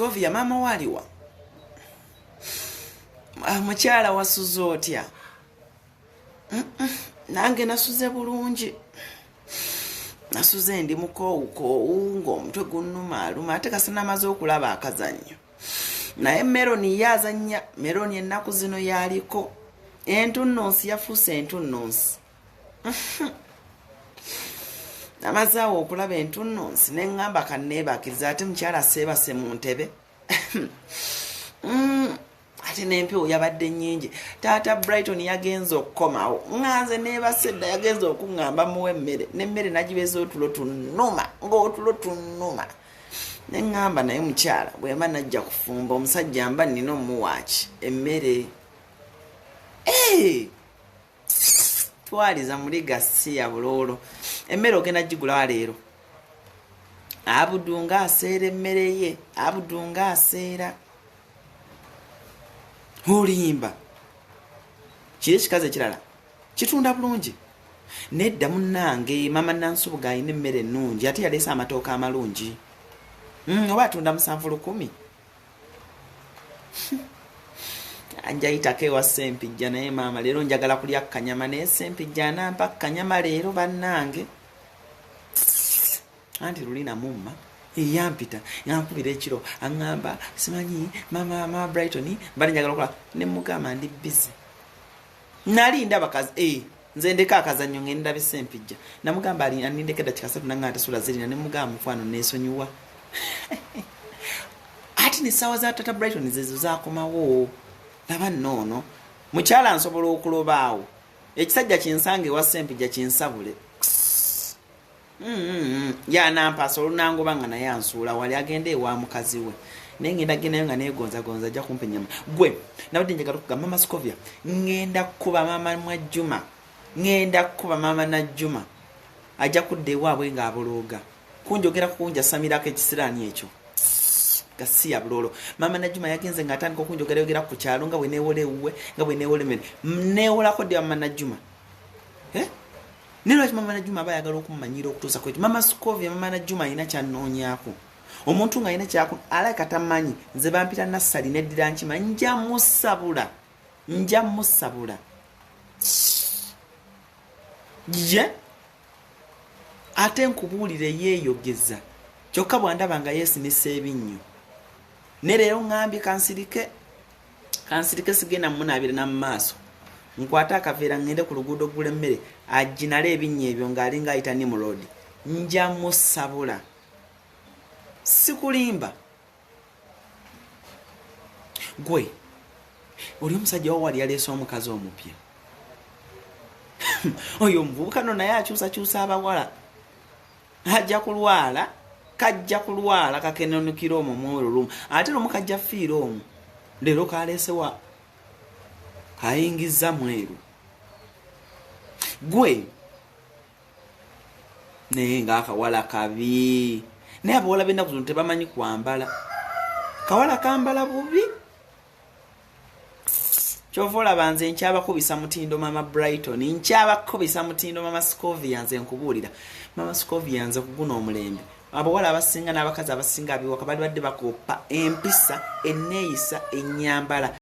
Scovia mama waliwa mukyala wasuze otya nange nasuze bulungi nasuze ndi mukoowukoowu ng'omutwe gunnuma aluma ate kasina amaze okulaba akazannyo naye Meroni yazannya Meroni ennaku zino yaliko entunnunsi yafuuse entunnunsi amazaawo okulaba entunnunsi ne ŋŋamba kanneebakiriza ate mukyala seebase mu ntebe ate n'empewo yabadde nnyingi taata Brighton yagenze okukomawo ŋŋanze neebase dda yagenze okuŋŋamba muwe emmere n'emmere nagibeza otulo tunnuma ng'otulo tunnuma ne ŋŋamba naye mukyala bwemba najja kufumba omusajja mba nnina omuwaaki emmere twaliza muliga si ya buloolo emmere ogenda gigulawa leero abudunga aseera emmere ye abudunga aseera olimba kiri ekikazi ekirala kitunda bulungi nedda munnange mama Nansubuga ayina emmere ennungi ate yaleese amatooka amalungi oba atunda 710 anjayitako ewa Sempijja naye maama leero njagala kulya kanyama naye Sempijja anampa kanyama leero bannange anti lulina mumma yampita yankubira ekiro aŋŋamba simanyi Maama Brighton bali njagala okola ne mugamba ndi busy nali ndaba kazi nze ndeka akazannyo ngenda ndabe Sempijja namugamba ali anindeke dakika 3 nanga atasula zirina ne mugamba mufano nesonyiwa ati ne sawa za tata Brighton zezo zakomawo laba noono mukyala nsobola okulobaawo ekisajja kinsange wa Sempijja kinsabule yanampasa olunangoba nga naye ansuula wali agenda ewa mukazi we naye ngenda gendayo nga neegonzagonza ajja kumpa ennyama gwe nabadde njagala okugamba mama Scovia ngenda kukuba maama Mwajjuma ngenda kukuba maama Najjuma ajja kudda ewaabwe ng'abolooga kunjogera kunja samirako ekisiraani ekyo gasi ya bulolo maama Najjuma yagenze ng'atandika okunjogera yogera ku kyalo nga bwe neewola ewuwe nga bwe neewola emmere neewolako dde maama Najjuma nero mama Najjuma aba yagala okumanyira okutuusa kwetu mama Scovia mama Najjuma alina kyanoonyaako omuntu ng'alina kyako alaka tamanyi nze bampita nassali neddira nkima nja musabula ye ate nkubuulire yeeyogeza kyokka bwandaba nga yeesimisa ebinnyo ne leero ŋŋambye kansirike sigenda munaabire namu maaso nkwata akaveera ngende ku luguudo gula emmere aginale ebinnya ebyo ng'alinga ayita ni mu road nja musabula sikulimba gwe oli omusajja wa wali yaleese omukazi omupya oyo omuvubuka no naye akyusakyusa abawala kajja kulwala kakenenukira omwo mwoyo lumu ate n'omu kajja fiira omwo leero kaleesewa kayingiza mweru gwe naye ng'akawala kabi naye abawala b'ennaku zino tebamanyi kwambala kawala kambala bubi kyova olaba nze nkyabakubisa mutindo Maama Brighton nkyabakubisa mutindo Maama Scovia nze nkubuulira Maama Scovia nze kuguna omulembe abawala abasinga n'abakazi abasinga abiwaka bali badde bakoppa empisa enneeyisa ennyambala